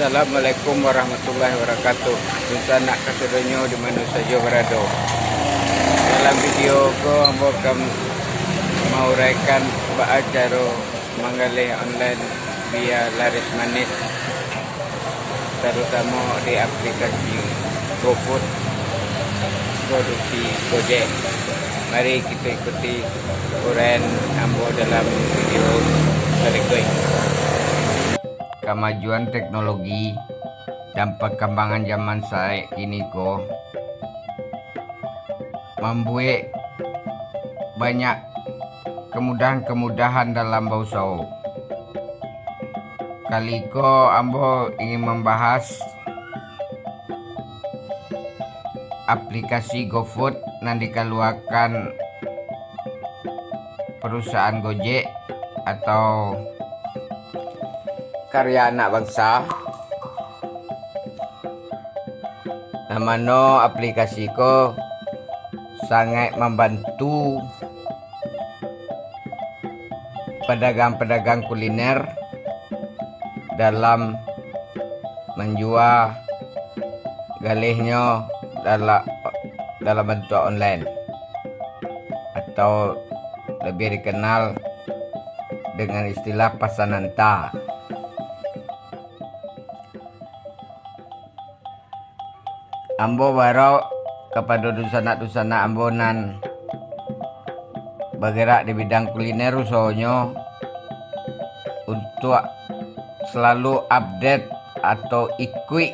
Assalamualaikum warahmatullahi wabarakatuh. Susah nak kasedonyo di mana saja berada. Dalam video ko ambo akan menguraikan cara menggalih online via laris manis, terutama di aplikasi GoFood produksi Gojek. Mari kita ikuti uraian ambo dalam video berikut. Kemajuan teknologi dan perkembangan zaman saya kini membuat banyak kemudahan dalam berusaha. Kali ambo ingin membahas aplikasi GoFood yang dikeluarkan perusahaan Gojek atau karya anak bangsa. Namanya aplikasi sangat membantu pedagang-pedagang kuliner dalam menjual galihnya dalam bentuk online atau lebih dikenal dengan istilah pesanan ta. Ambo baru kepada dusana-dusana ambonan bergerak di bidang kuliner usahanya untuk selalu update atau ikut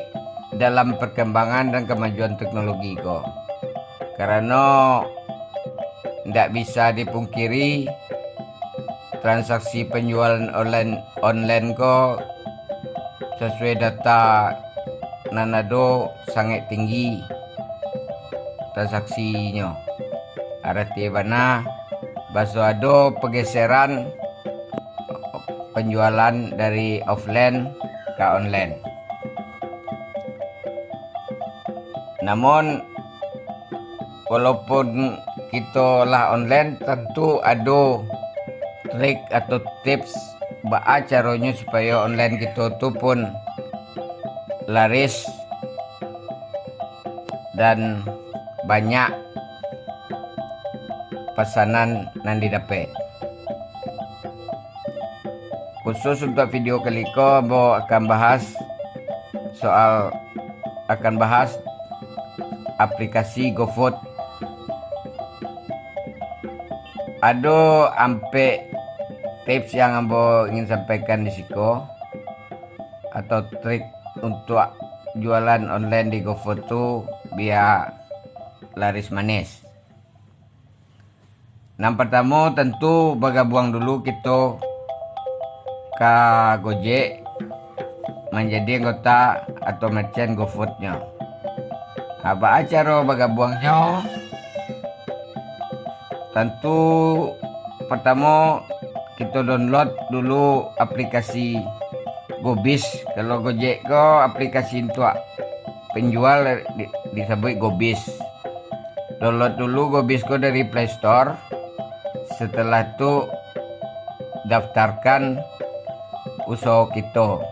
dalam perkembangan dan kemajuan teknologi karena tidak bisa dipungkiri transaksi penjualan online sesuai data Nanado sangat tinggi transaksinya. Artinya bahwa ada pergeseran penjualan dari offline ke online. Namun walaupun kita lah online, tentu ada trik atau tips caranya supaya online kita tu pun laris dan banyak pesanan yang didapat. Khusus untuk video kali ini akan bahas aplikasi GoFood. Ada ampe tips yang ambo ingin sampaikan di siko atau trik untuk jualan online di GoFood tu biar laris manis. Yang pertama tentu bergabung dulu kita ke Gojek menjadi anggota atau merchant GoFood-nya. Apa cara bergabungnya? Tentu pertama kita download dulu aplikasi Gobis. Kalau Gojek aplikasi untuk penjual disebut Gobis. Download dulu Gobis dari Play Store. Setelah itu daftarkan usaha kita.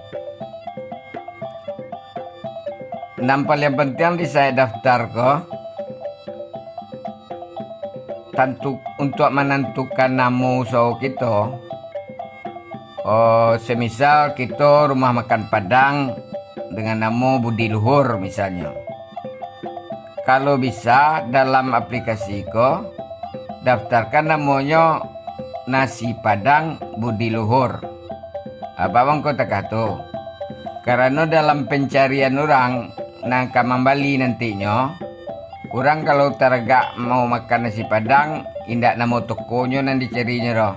Paling penting di saya daftar tentu untuk menentukan nama usaha kita. Semisal kita rumah makan Padang dengan nama Budi Luhur misalnya. Kalau bisa dalam aplikasi daftarkan namanya Nasi Padang Budi Luhur. Apa bang kau tak kata? Karena dalam pencarian orang nangka membali nantinya, orang kalau tergak mau makan nasi Padang, indak nama tokonya nan dicarinya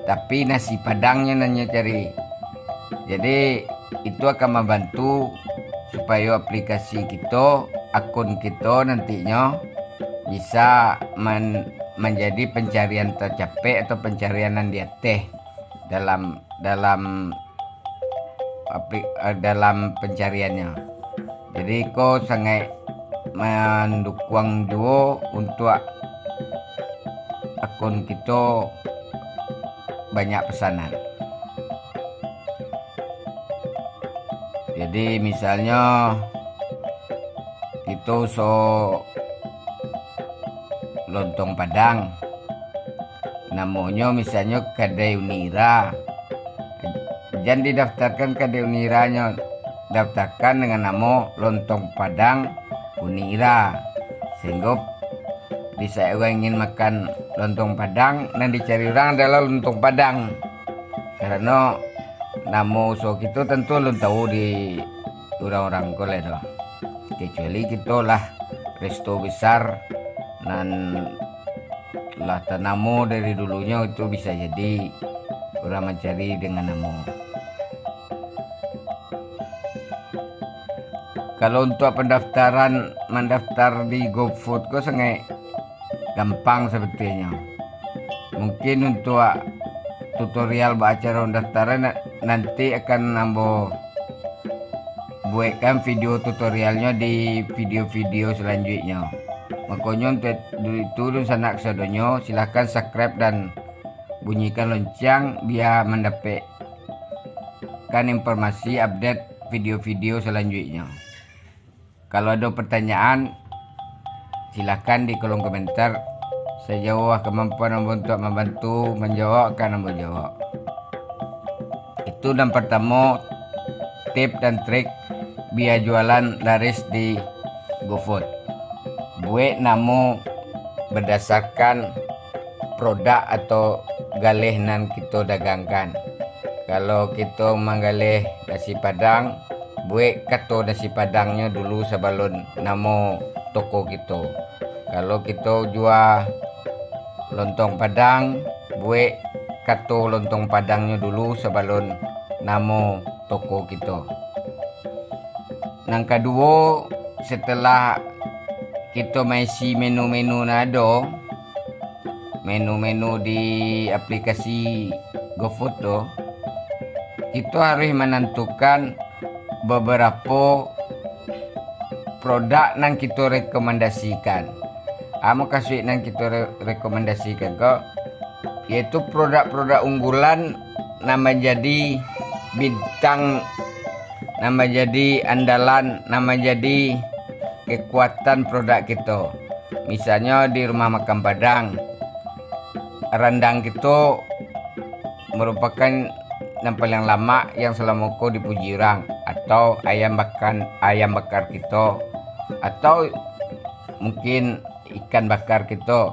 tapi nasi Padangnya nanya cari. Jadi itu akan membantu supaya aplikasi kita, akun kita nantinya bisa menjadi pencarian tercapai atau pencarian yang di atas dalam pencariannya. Jadi sangat mendukung juga untuk akun kita banyak pesanan. Jadi misalnya itu lontong Padang, namanya misalnya Kedai Unira, jangan didaftarkan Kedai Uniranya, daftarkan dengan nama lontong Padang Unira, sehingga bisa orang ingin makan lontong Padang dan dicari orang adalah lontong Padang, karena nama usaha kita tentu belum tahu di orang-orang kole doh, kecuali kita lah resto besar dan lah tanamu dari dulunya, itu bisa jadi orang mencari dengan nama. Kalau untuk pendaftaran, mendaftar di GoFood kok sangat gampang sebetulnya. Mungkin untuk tutorial acara pendaftaran nanti akan nambah buatkan video tutorialnya di video-video selanjutnya. Makanya untuk itu sanak saudonyo silahkan subscribe dan bunyikan lonceng biar mendapatkan informasi update video-video selanjutnya. Kalau ada pertanyaan silahkan di kolom komentar. Sejauh kemampuan untuk membantu menjawab akan menjawab. Itu dan pertama tip dan trik biar jualan laris di GoFood. Buat nama berdasarkan produk atau galih nan kita dagangkan. Kalau kita menggalih nasi Padang, buat kata nasi Padangnya dulu sebelum nama toko kita. Kalau kita jual lontong Padang, buat kata lontong Padangnya dulu sebelum nama toko kita. Yang kedua, setelah kita mengisi menu-menu nado, menu-menu di aplikasi GoFood tuh, kita harus menentukan beberapa produk yang kita rekomendasikan. Maka suit yang kita rekomendasikan kok, yaitu produk-produk unggulan nama jadi bintang, nama jadi andalan, nama jadi kekuatan produk kita. Misalnya di rumah makan Padang, rendang kita merupakan yang paling lama yang selama ko dipuji orang, atau ayam bakar kita, atau mungkin ikan bakar kita.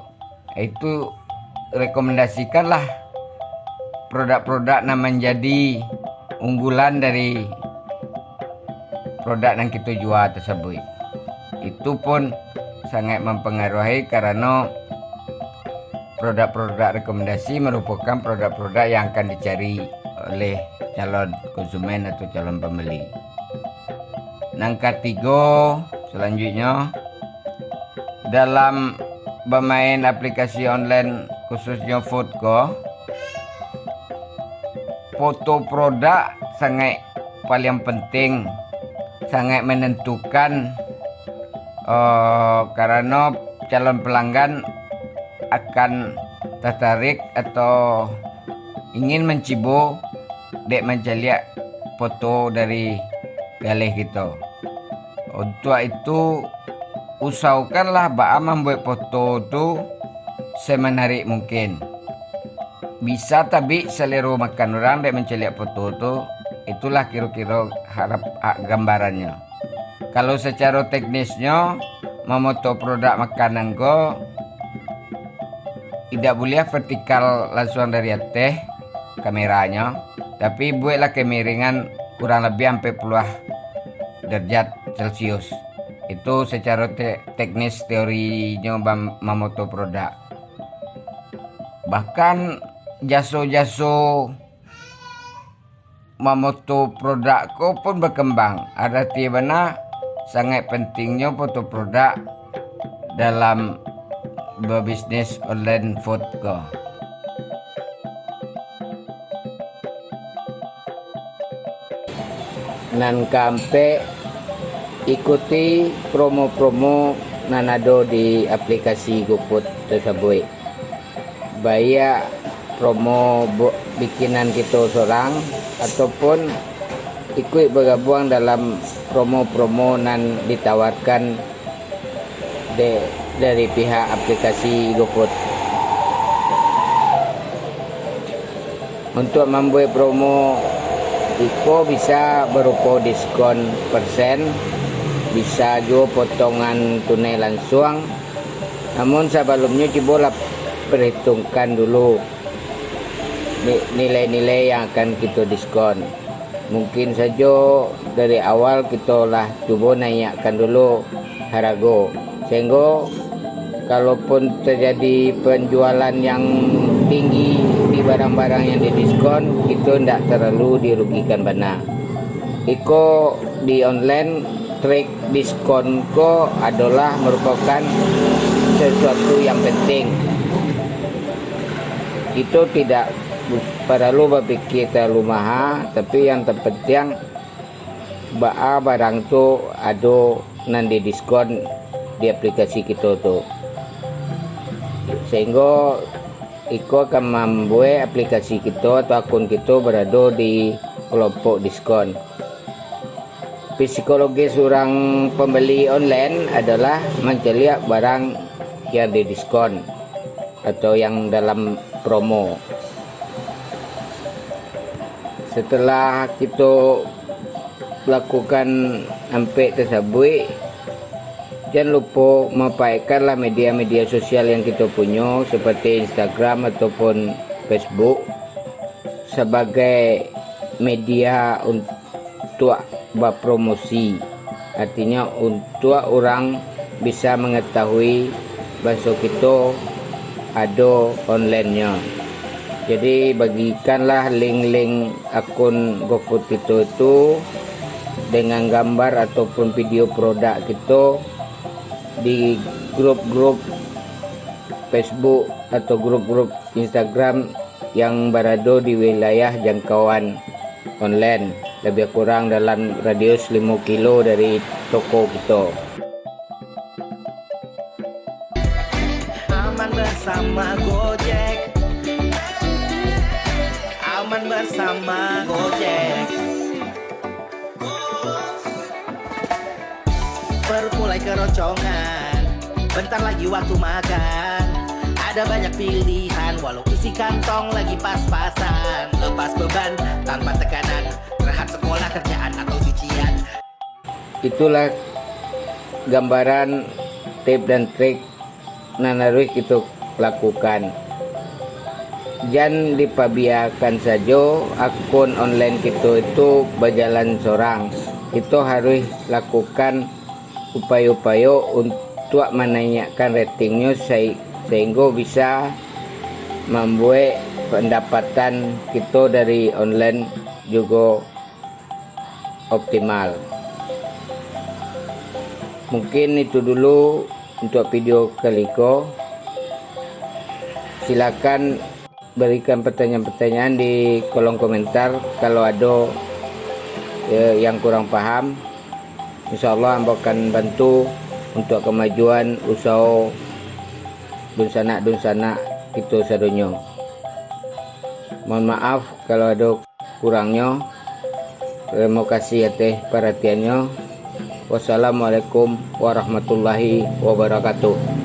Itu rekomendasikanlah produk-produk yang menjadi unggulan dari produk yang kita jual tersebut. Itu pun sangat mempengaruhi karena produk-produk rekomendasi merupakan produk-produk yang akan dicari oleh calon konsumen atau calon pembeli. Yang ketiga, selanjutnya dalam bermain aplikasi online khususnya Foodco, foto produk sangat paling penting, sangat menentukan, karena calon pelanggan akan tertarik atau ingin mencibo dek menceliak foto dari galih kita. Untuk itu usahakanlah membuat foto itu semenarik mungkin. Bisa tapi selera makan orang dek menceliak foto itu, itulah kira-kira harap gambarannya. Kalau secara teknisnya memoto produk makanan ko tidak boleh vertikal langsung dari atas kameranya, tapi buatlah kemiringan kurang lebih 40 derajat Celcius. Itu secara teknis teorinya memoto produk. Bahkan jaso-jaso memoto produk ko pun berkembang. Ada tiba-tiba sangat pentingnya foto produk dalam berbisnis online food ko. Nan kampe ikuti promo-promo nanado di aplikasi GoFood tersebut. Bayar promo bikinan kita seorang ataupun ikut bergabung dalam promo-promo nan ditawarkan dari pihak aplikasi GoFood. Untuk membuat promo Iko bisa berupa diskon persen, bisa juga potongan tunai langsung. Namun sebelumnya cobalah perhitungkan dulu nilai-nilai yang akan kita diskon. Mungkin saja dari awal kita lah coba naikkan dulu harga, sehingga kalaupun terjadi penjualan yang tinggi di barang-barang yang didiskon, itu tidak terlalu dirugikan benar. Iko di online trik diskon ko adalah merupakan sesuatu yang penting. Itu tidak perlu berpikir terlalu mahal, tapi yang terpenting barang tu ada nanti diskon di aplikasi kita tu, sehingga Iko akan membuat aplikasi kita atau akun kita berada di kelompok diskon. Psikologi seorang pembeli online adalah mencari barang yang didiskon atau yang dalam promo. Setelah kita lakukan sampai tersebut, jangan lupa memanfaatkanlah media-media sosial yang kita punya seperti Instagram ataupun Facebook sebagai media untuk berpromosi. Artinya untuk orang bisa mengetahui bahasa kita ada online-nya. Jadi bagikanlah link-link akun GoFood kita itu dengan gambar ataupun video produk kita di grup-grup Facebook atau grup-grup Instagram yang berada di wilayah jangkauan online, lebih kurang dalam radius 5 kilo dari toko kita. Aman bersama Gojek, aman bersama Gojek. Perut mulai keroncongan, bentar lagi waktu makan. Ada banyak pilihan, walau isi kantong lagi pas-pasan. Lepas beban tanpa tekanan, rehat sekolah, kerjaan atau cucian. Itulah gambaran tip dan trik yang harus kita lakukan. Jangan dipabiarkan saja akun online kita itu berjalan seorang. Kita harus lakukan upaya-upaya untuk menaikkan ratingnya sehingga bisa membuat pendapatan kita dari online juga optimal. Mungkin itu dulu untuk video kali ini. Silakan berikan pertanyaan-pertanyaan di kolom komentar kalau ada yang kurang paham. InsyaAllah hamba akan bantu untuk kemajuan usaha dunsanak kita sedunia. Mohon maaf kalau ada kurangnya. Terima kasih atas perhatiannya. Wassalamualaikum warahmatullahi wabarakatuh.